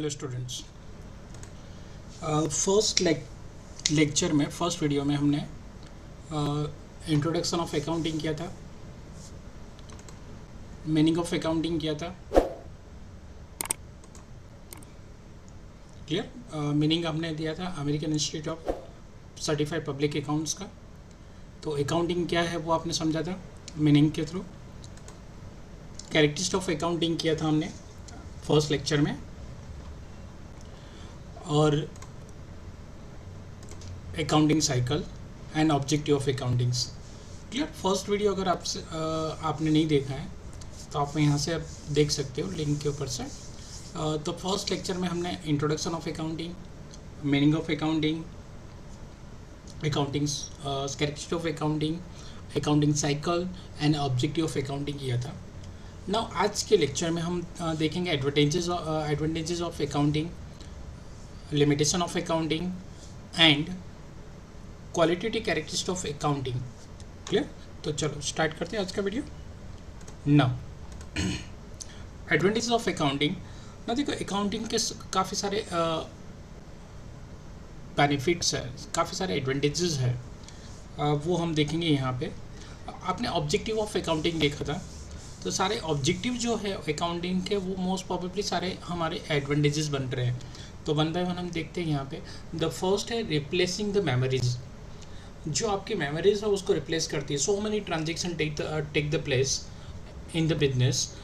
Hello students. First lecture में first video में हमने इंट्रोडक्शन ऑफ अकाउंटिंग किया था, मीनिंग ऑफ अकाउंटिंग किया था। क्लियर? मीनिंग हमने दिया था American institute of certified public accounts का। तो अकाउंटिंग क्या है वो आपने समझा था मीनिंग के थ्रू। कैरेक्टरिस्टिक्स ऑफ अकाउंटिंग किया था हमने फर्स्ट लेक्चर में, और accounting cycle and objective of accountings. Clear? First video अगर आपने नहीं देखा है तो आप यहाँ से आप देख सकते हो लिंक के ऊपर से। तो फर्स्ट लेक्चर में हमने introduction of accounting, meaning of accounting, characteristics of accounting, accounting cycle and objective of accounting किया था। नाउ आज के लेक्चर में हम देखेंगे advantages of accounting, limitation of accounting and qualitative characteristics of accounting. Clear? तो चलो स्टार्ट करते हैं आज का video. Now advantages of accounting. ना देखो, अकाउंटिंग के काफ़ी सारे बेनिफिट्स है, काफ़ी सारे एडवांटेजेस है, वो हम देखेंगे यहाँ पे। आपने ऑब्जेक्टिव ऑफ अकाउंटिंग देखा था, तो सारे ऑब्जेक्टिव जो है अकाउंटिंग के वो मोस्ट प्रोबेबली सारे हमारे एडवांटेजेस बन रहे हैं। तो वन बाय वन हम देखते हैं यहाँ पे। द फर्स्ट है रिप्लेसिंग द मेमोरीज। जो आपकी मेमोरीज है उसको रिप्लेस करती है। So many transaction take the place in the business,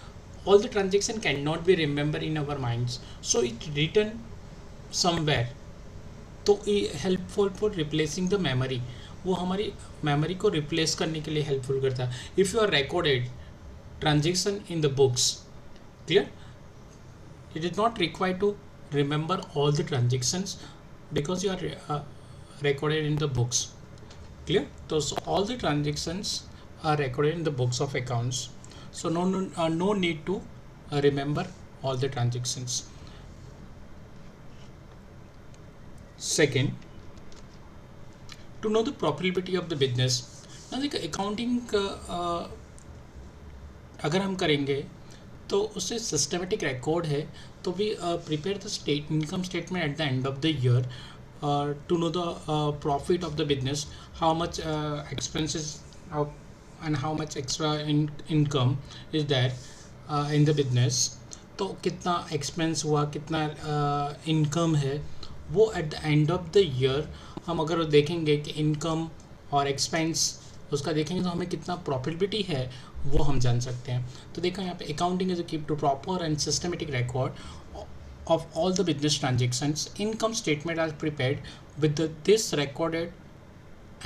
all the transaction can not be remember in our minds, so it return somewhere. तो ये helpful for replacing the memory, वो हमारी मेमोरी को replace करने के लिए हेल्पफुल करता है। If you are recorded transaction in the books, clear, it is not required to remember all the transactions because you are recorded in the books. Clear? So all the transactions are recorded in the books of accounts, so no need to remember all the transactions. Second, to know the profitability of the business. Now the accounting अगर हम करेंगे तो उससे systematic record है, तो we prepare the income statement at the end of the year to know the profit of the business, how much expenses and how much extra income is there in the business. तो कितना expense हुआ, कितना income है, वो at the end of the year हम अगर देखेंगे कि इनकम और एक्सपेंस उसका देखेंगे तो हमें कितना प्रॉफिटेबिलिटी है वो हम जान सकते हैं। तो देखो यहाँ पे accounting is keep to proper and systematic record of all the business transactions. Income statement are prepared with this recorded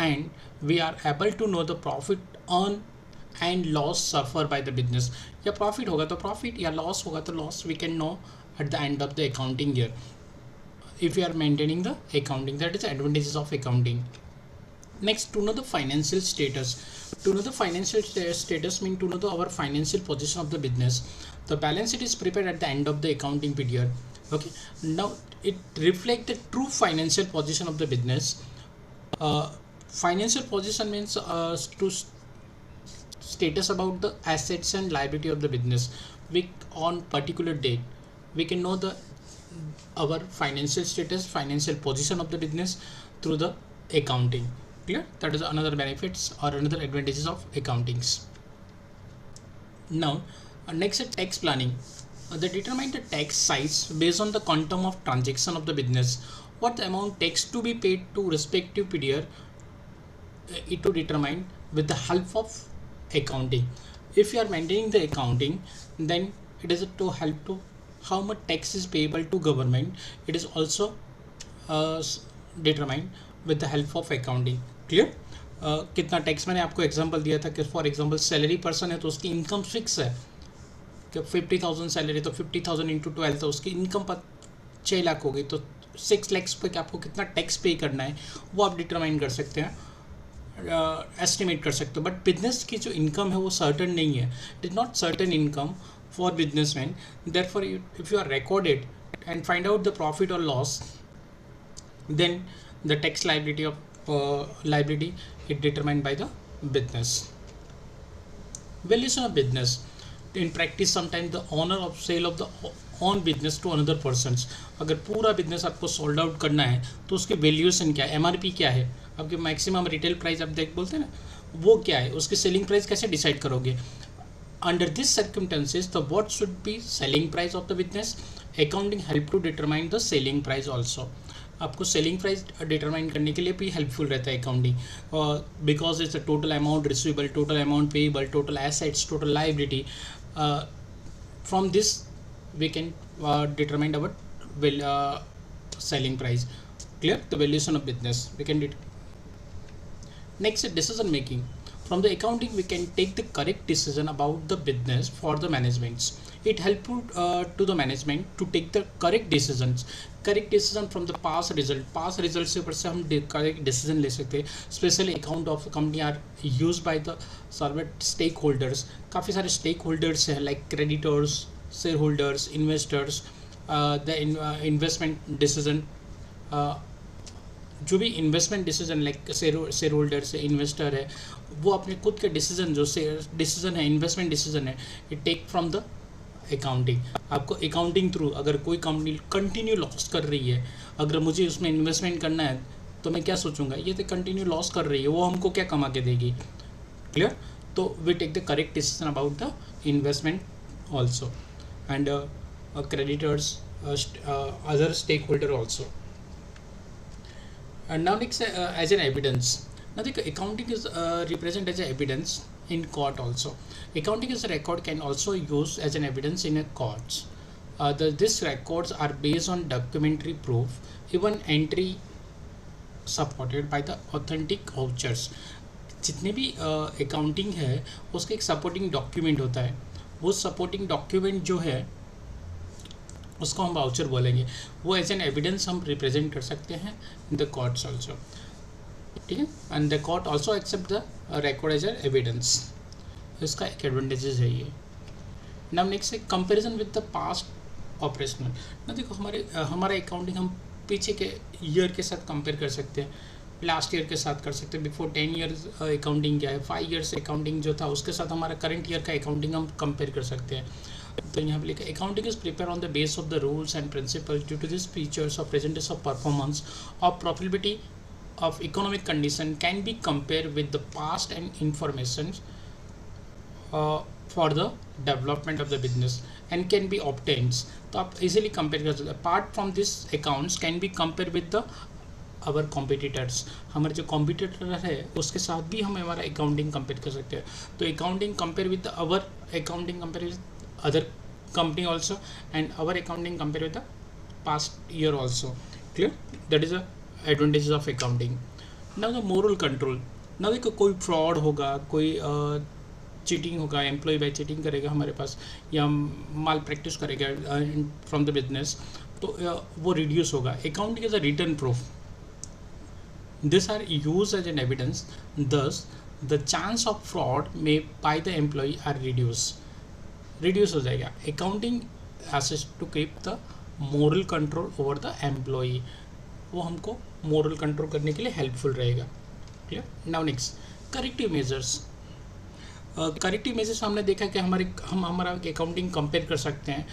and we are able to know the profit earn and loss suffer by the business. या profit होगा तो profit, या loss होगा तो loss, we can know at the end of the accounting year if you are maintaining the accounting. That is the advantages of accounting. Next, to know the financial status. To know the financial status means to know our financial position of the business. The balance sheet is prepared at the end of the accounting period. Okay. Now it reflects the true financial position of the business. Financial position means to status about the assets and liability of the business. We on particular date we can know our financial status, financial position of the business through the accounting. Clear? That is another benefits or another advantages of accountings. Now next is tax planning. They determine the tax size based on the quantum of transaction of the business. What the amount tax to be paid to respective period, it to determine with the help of accounting. If you are maintaining the accounting, then it is to help to how much tax is payable to government. It is also determined with the help of accounting. Clear? कितना tax, मैंने आपको example दिया था कि for example salary person है तो उसकी income fix है कि 50,000 सैलरी, तो 50,000 इंटू 12 तो उसकी इनकम पर 6 लाख हो गई, तो 6 लाख पे आपको कितना टैक्स पे करना है वो आप डिटरमाइन कर सकते हैं, एस्टिमेट कर सकते हो। बट बिजनेस की जो इनकम है वो सर्टन नहीं है, it is not certain income for businessmen. Therefore, if you are recorded and find out the profit or loss, then the tax liability is determined by the business. Valuation of business. In practice, sometimes the owner of sale of the on business to another persons. अगर पूरा business आपको sold out करना है तो उसकी valuation क्या है, MRP क्या है, आपके मैक्सिमम रिटेल प्राइस आप देख बोलते हैं ना, वो क्या है, उसकी सेलिंग प्राइस कैसे डिसाइड करोगे। Under this circumstances the what should be selling price of the business, accounting help to determine the selling price also. आपको सेलिंग प्राइस डिटरमाइन करने के लिए भी हेल्पफुल रहता है accounting, because it's a total amount receivable, total amount payable, total assets, total liability. From this we can determine our selling price. Clear? The valuation of business we can next decision making. From the accounting we can take the correct decision about the business for the management. It helpful to the management to take the correct decisions. Correct decision from the past result से ऊपर से हम correct decision ले सकते हैं. Specially account of company are use by the survey stake holders. काफ़ी सारे stake holders हैं like creditors, share holders, investors. The investment decision, जो भी investment decision like share holders है, इन्वेस्टर है, वो अपने खुद के डिसीजन जो डिसीजन है, इन्वेस्टमेंट डिसीजन है, it take from the accounting. आपको अकाउंटिंग थ्रू अगर कोई कंपनी कंटिन्यू लॉस कर रही है, अगर मुझे उसमें इन्वेस्टमेंट करना है तो मैं क्या सोचूंगा, ये तो कंटिन्यू लॉस कर रही है, वो हमको क्या कमा के देगी. क्लियर? तो we take the correct decision about the investment also and creditors, other stakeholder also. And now next as an evidence. Now the accounting is represent as a evidence in court also. Accounting as a record can also use as an evidence in a courts. These records are based on documentary proof, even entry supported by the authentic vouchers. जितने भी accounting है उसका एक supporting document होता है. वो supporting document जो है उसको हम वाउचर बोलेंगे. वो एज एन एविडेंस हम रिप्रेजेंट कर सकते हैं इन द कोर्ट्स ऑल्सो. ठीक है? And the court also accept the record as an evidence. इसका एक एडवांटेजेस है ये. नाउ नेक्स्ट है comparison with the past operational. ना देखो हमारा अकाउंटिंग हम पीछे के ईयर के साथ कंपेयर कर सकते हैं, लास्ट ईयर के साथ कर सकते हैं. बिफोर 10 ईयर्स अकाउंटिंग क्या है, 5 ईयर्स अकाउंटिंग जो था उसके साथ हमारा करंट ईयर का अकाउंटिंग हम कंपेयर कर सकते हैं. तो यहाँ पे लिखा accounting is prepare on the base of the rules and principles due to this features of presentation of performance of profitability of economic condition can be compare with the past and information for the development of the business and can be obtained. तो आप easily compare कर सकते हैं. Apart from this accounts can be compare with the our competitors. हमारे जो competitor है उसके साथ भी हम हमारा अकाउंटिंग कंपेयर कर सकते हैं. तो accounting compare with our accounting compare with other company also and our accounting compare with the past year also. Clear? That is the advantages of accounting. Now the moral control. Now देखो कोई fraud होगा, कोई cheating होगा, employ bye cheating करेगा हमारे पास या malpractice करेगा फ्रॉम द बिजनेस, तो वो रिड्यूस होगा. Accounting is a return proof. This are use as an evidence. Thus the chance of fraud may by the employer reduce हो जाएगा. Accounting assist to keep the moral control over the employee. वो हमको moral control करने के लिए helpful रहेगा. Clear? Now next corrective measures. Corrective measures हमने देखा कि हम हमारा अकाउंटिंग कंपेयर कर सकते हैं.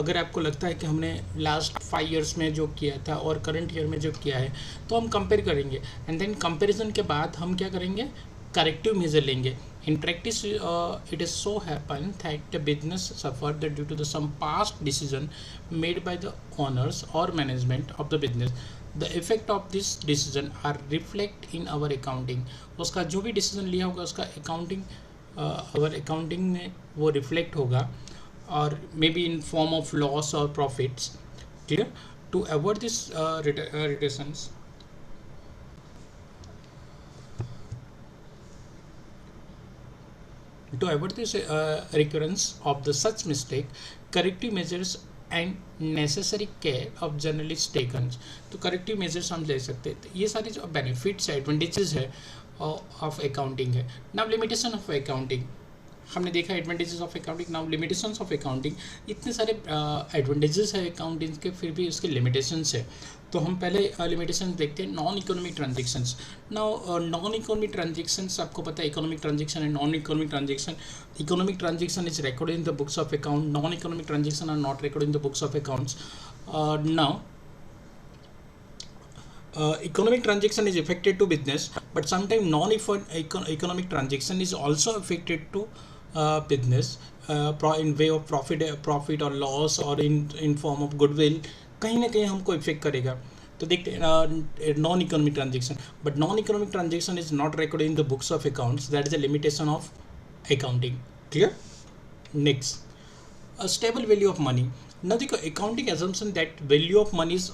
अगर आपको लगता है कि हमने लास्ट 5 ईयर्स में जो किया था और करंट ईयर में जो किया है तो हम कंपेयर करेंगे एंड देन कंपेरिजन के बाद हम क्या करेंगे, करेक्टिव मेजर लेंगे. In practice, it is so happen that the business suffered due to some past decision made by the owners or management of the business. The effect of this decision are reflect in our accounting. उसका जो भी decision लिया होगा उसका accounting our accounting में वो reflect होगा और maybe in form of loss or profits. Clear? To avoid this reductions. To avoid this recurrence of the such mistake, corrective measures and necessary care of journalists taken. तो corrective measures हम ले सकते हैं. तो ये सारी जो benefits है, advantages है of accounting है. Now limitation of accounting. हमने देखा advantages of accounting. Now limitations of accounting. इतने सारे एडवांटेजेस है अकाउंटिंग के, फिर भी इसके लिमिटेशंस है। तो हम पहले लिमिटेशन देखते हैं, non economic transactions. Now non economic transactions, आपको पता है economic transaction and non economic transaction. Economic transaction is recorded in the books of account, non-economic transaction are not recorded in the books of accounts. Now economic transaction is affected to business, but sometimes non-economic transaction is also affected to business in way of profit or loss, or in form of goodwill, कहीं ना कहीं हमको effect करेगा। तो देखते हैं non economic transaction, but non economic transaction is not recorded in the books of accounts. That is a limitation of accounting. Clear? Next, a stable value of money. Now देखो accounting assumption that value of money is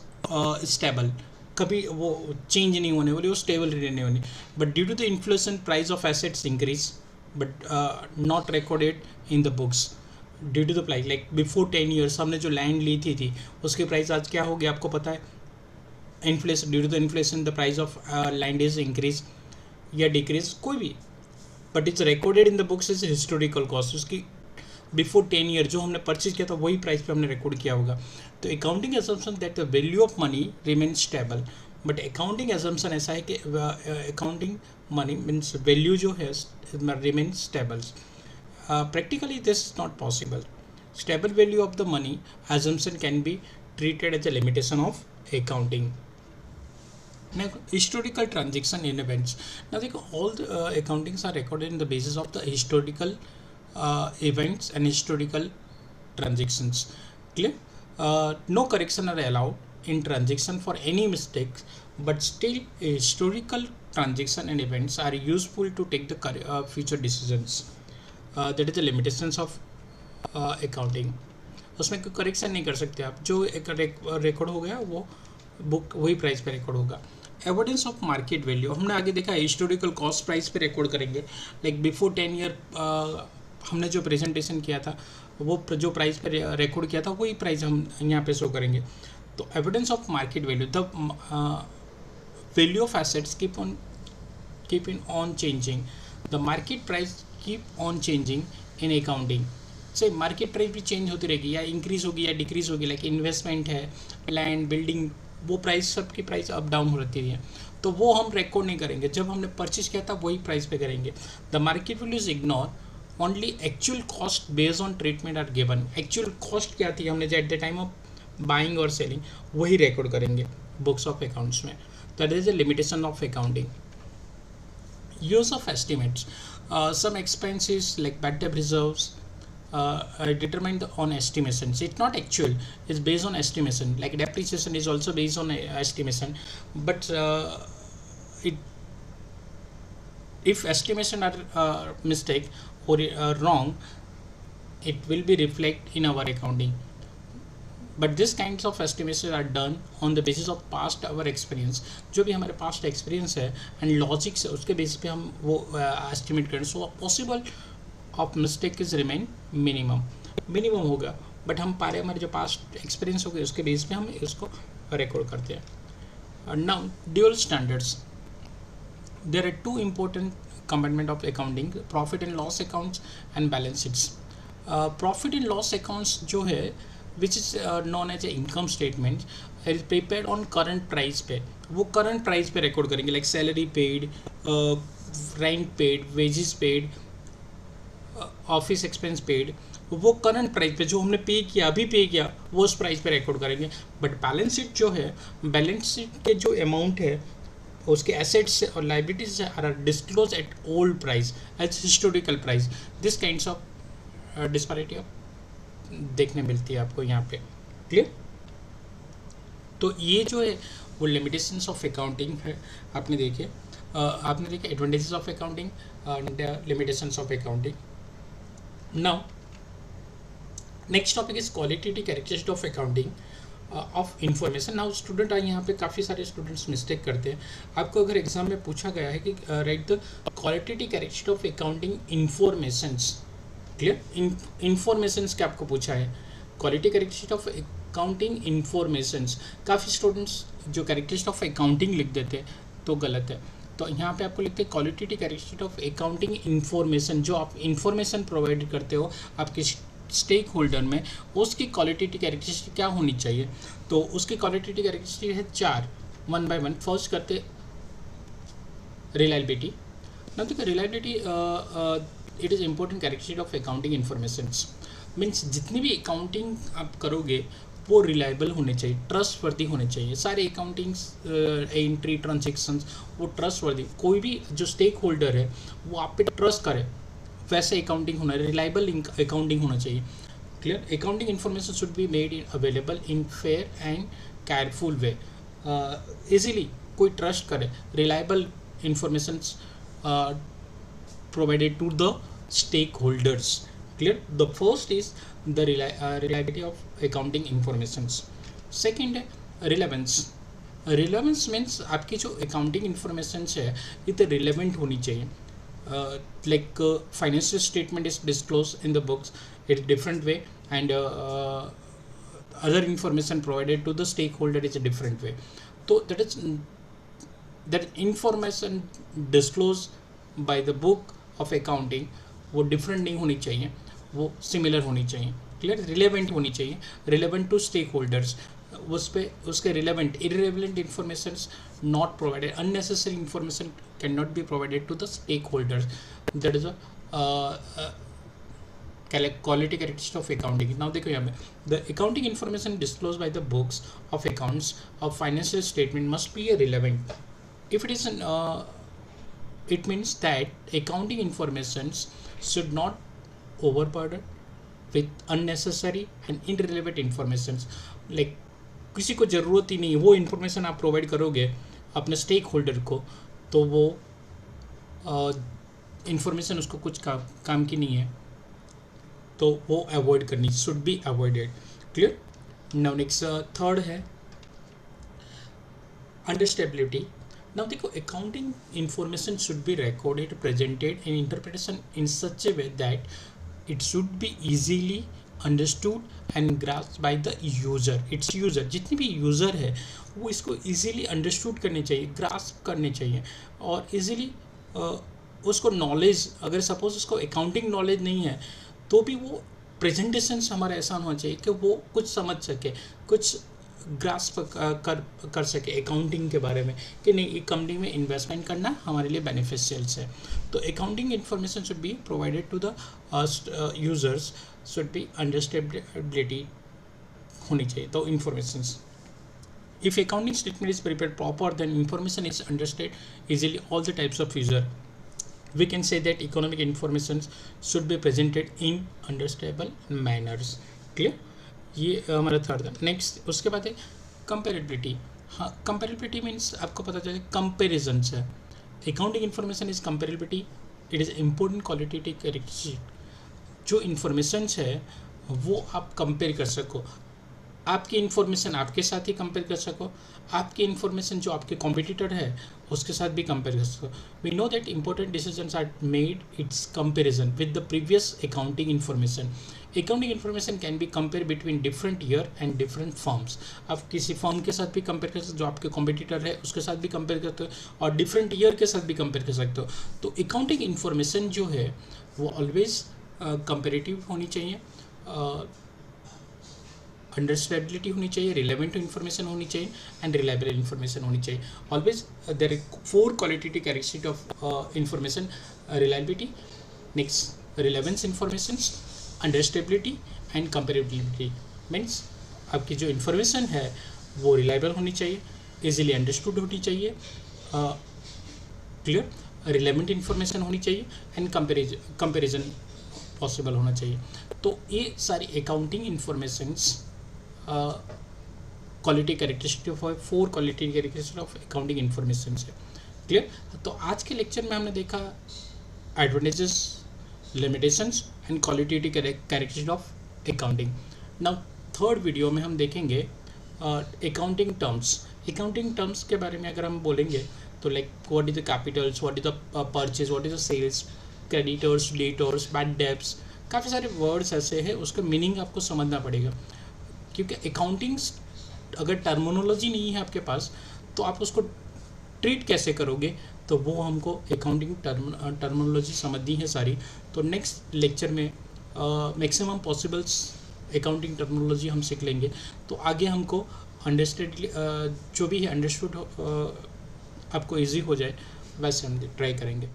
stable, कभी वो change नहीं होने वाली, वो stable रहने वाली। But due to the inflation price of assets increase, but not recorded in the books due to the price. Like before 10 years हमने जो लैंड ली थी उसके प्राइस आज क्या हो गया आपको पता है? Inflation, due to the inflation the price of land is increase या डिक्रीज, कोई भी, but it's recorded in the books is historical cost. उसकी बिफोर 10 years जो हमने परचेज किया था वही प्राइस पे हमने रिकॉर्ड किया होगा। तो accounting assumption that the value of money remain stable, but accounting assumption ऐसा है कि अकाउंटिंग मनी मीन्स वैल्यू जो है remain stable. Practically this is not possible. Stable value of the money assumption can be treated as a limitation of accounting. Now, historical transaction in events. Now, all the accountings are recorded in the basis of the historical events and historical transactions. Clear? No correction are allowed in transaction for any mistakes, but still historical transaction and events are useful to take the future decisions. That is the limitations of accounting. उसमें कोई correction नहीं कर सकते आप, जो एक record हो गया वो बुक वही प्राइस पे रिकॉर्ड होगा। एविडेंस ऑफ मार्केट वैल्यू हमने आगे देखा, हिस्टोरिकल कॉस्ट प्राइस पे रिकॉर्ड करेंगे। लाइक बिफोर 10 year हमने जो प्रेजेंटेशन किया था वो जो प्राइस पे रिकॉर्ड किया था वही प्राइस हम यहाँ पे शो करेंगे। तो evidence of market value, the value of assets keep on changing, the market price keep on changing in accounting। से मार्केट प्राइस भी चेंज होती रहेगी, या इंक्रीज होगी या डिक्रीज होगी। लाइक इन्वेस्टमेंट है, लैंड, बिल्डिंग, वो प्राइस सबकी प्राइस अप डाउन हो रहती है, तो वो हम रिकॉर्ड नहीं करेंगे। जब हमने परचेज किया था वही प्राइस पे करेंगे। The market value is ignore, only actual cost based on treatment are given. Actual cost क्या थी हमने at the time of buying और सेलिंग, वही रिकॉर्ड करेंगे बुक्स ऑफ अकाउंट्स में। That is the limitation of accounting. Use of estimates, some expenses like bad debt reserves determined on estimations. It's not actual, it's based on estimation. Like depreciation is also based on estimation, but if estimation are mistake or wrong, it will be reflect in our accounting. But this kinds of estimations are done on the basis of past our experience. जो भी हमारे past experience है and logic से उसके basis पे हम वो estimate करें। So possible of mistake is remain minimum होगा, बट हम पारे हमारे जो पास्ट एक्सपीरियंस हो गए उसके बेस पे हम इसको रिकॉर्ड करते हैं। Now dual standards, there are two important component of accounting, profit and loss accounts and balance sheets. Profit and loss accounts जो है which is known as a income statement is prepared on current price पे, वो current price पे record करेंगे। Like salary paid, rent paid, wages paid, office expense paid, वो current price पे जो हमने पे किया, अभी पे किया, वो उस प्राइस पे रिकॉर्ड करेंगे। बट बैलेंस शीट जो है, बैलेंस शीट के जो अमाउंट है उसके एसेट्स और liabilities are disclose at old price as historical price. This kinds of disparity देखने मिलती है आपको यहाँ पे। क्लियर? तो ये जो है वो लिमिटेशंस ऑफ अकाउंटिंग है। आपने देखे advantages of accounting and limitations of accounting. Now, next topic is qualitative characteristic of accounting of information. Now, student यहाँ पे काफ़ी सारे स्टूडेंट्स मिस्टेक करते हैं। आपको अगर एग्जाम में पूछा गया है कि right the qualitative characteristic of accounting informations, clear? Informations क्या आपको पूछा है? Quality characteristic of accounting informations. काफ़ी स्टूडेंट्स जो कैरेक्टरिस्टिक ऑफ अकाउंटिंग लिख देते हैं तो गलत है। तो यहाँ पे आपको लिखते हैं qualitative characteristic of accounting information, जो आप इंफॉर्मेशन प्रोवाइड करते हो आपके स्टेक होल्डर में, उसकी क्वालिटेटिव कैरेक्टरिस्टिक क्या होनी चाहिए। तो उसकी क्वालिटेटिव कैरेक्टरिस्टिक है 4, 1 by 1। फर्स्ट करते रिलायबिलिटी। ना देखो reliability it is important characteristic of accounting information. Means जितनी भी अकाउंटिंग आप करोगे वो रिलायबल होने चाहिए, ट्रस्टवर्दी होने चाहिए। सारे अकाउंटिंग एंट्री ट्रांजेक्शन्स वो ट्रस्टवर्दी, कोई भी जो स्टेक होल्डर है वो आप पे ट्रस्ट करे वैसे अकाउंटिंग होना, रिलायबल अकाउंटिंग होना चाहिए। Clear. Accounting information should be made in available in fair and careful way. Easily कोई ट्रस्ट करे, reliable information provided to the stakeholders. Clear. The first is the reliability of accounting informations. Second है relevance. Relevance means आपकी जो accounting informations है इतने relevant होनी चाहिए. Like financial statement is disclosed in the books in a different way, and other information provided to the stakeholder is a different way. So that information disclosed by the book of accounting वो different नहीं होनी चाहिए, वो similar होनी चाहिए। Clear. Relevant होनी चाहिए, relevant to stake holders. उस पर उसके relevant, irrelevant information not provided, unnecessary information can not be provided to the stake holders. That is quality characteristic of accounting. Now देखो यहाँ पे the accounting information disclose by the books of accounts of financial statement must be relevant. If it is it means that accounting informations should not overburden with unnecessary and irrelevant informations. Like किसी को ज़रूरत ही नहीं है वो information आप provide करोगे अपने stake holder को, तो वो इन्फॉर्मेशन उसको कुछ काम की नहीं है, तो वो अवॉइड करनी, should be avoided. Clear. Now next third है अंडरस्टैंडेबिलिटी। Now देखो accounting information should be recorded, presented and interpretation in such a way that it should be easily understood and grasped by the user. Its user, जितनी भी user है वो इसको easily understood करने चाहिए, grasp करने चाहिए, और easily उसको knowledge, अगर suppose उसको accounting knowledge नहीं है तो भी वो presentations हमारा ऐसा होना चाहिए कि वो कुछ समझ सके, कुछ ग्रास्प कर सके अकाउंटिंग के बारे में कि नहीं एक कंपनी में इन्वेस्टमेंट करना हमारे लिए बेनिफिशियल्स है। तो accounting information should be provided to the users, should be understandability होनी चाहिए। तो informations, if accounting statement is prepared proper then information is understand easily all the types of user. We can say that economic information should be presented in understandable manners. Clear. ये हमारा third है। Next उसके बाद है comparability. हाँ, comparability means आपको पता चले कंपेरिजन है। Accounting information is comparability, it is important qualitative characteristic. जो इन्फॉर्मेशन है वो आप कंपेयर कर सको, आपकी इन्फॉर्मेशन आपके साथ ही कंपेयर कर सको, आपकी इन्फॉर्मेशन जो आपके कॉम्पिटिटर है उसके साथ भी कंपेयर कर सको। We know that important decisions are made it's comparison with the previous accounting information. Accounting information can be compare between different year and different firms. आप किसी फर्म के साथ भी कंपेयर कर सकते हो, जो आपके कॉम्पिटिटर है उसके साथ भी कंपेयर करते हो, और डिफरेंट ईयर के साथ भी कंपेयर कर सकते हो। तो अकाउंटिंग इन्फॉर्मेशन जो है वो ऑलवेज कंपेरेटिव होनी चाहिए, अंडरस्टैंडेबिलिटी होनी चाहिए, रिलेवेंट इन्फॉर्मेशन होनी चाहिए एंड रिलायबल इन्फॉर्मेशन होनी चाहिए। Always there are 4 qualitative characteristic of information. Reliability, next relevance information, understandability and comparability. Means आपकी जो इन्फॉर्मेशन है वो रिलायबल होनी चाहिए, इजीली अंडरस्टूड होनी चाहिए, क्लियर, रिलेवेंट इन्फॉर्मेशन होनी चाहिए एंड कंपेरिजन पॉसिबल होना चाहिए। तो ये सारी accounting informations quality characteristic of 4 quality characteristic of accounting information है। क्लियर। तो आज के लेक्चर में हमने देखा advantages, limitations and qualitative characteristic of accounting. Now third video में हम देखेंगे अकाउंटिंग टर्म्स। अकाउंटिंग टर्म्स के बारे में अगर हम बोलेंगे तो like what is the capitals, what is the purchase, what is the sales, creditors, debtors, bad debts, काफ़ी सारे वर्ड्स ऐसे हैं, उसका मीनिंग आपको समझना पड़ेगा। क्योंकि अकाउंटिंग अगर टर्मिनोलॉजी नहीं है आपके पास तो आप उसको ट्रीट कैसे करोगे तो वो हमको अकाउंटिंग टर्मिनोलॉजी समझनी है सारी। तो नेक्स्ट लेक्चर में मैक्सिमम पॉसिबल्स अकाउंटिंग टर्मिनोलॉजी हम सीख लेंगे। तो आगे हमको अंडरस्टैंड जो भी है अंडरस्टूड आपको इजी हो जाए वैसे हम ट्राई करेंगे।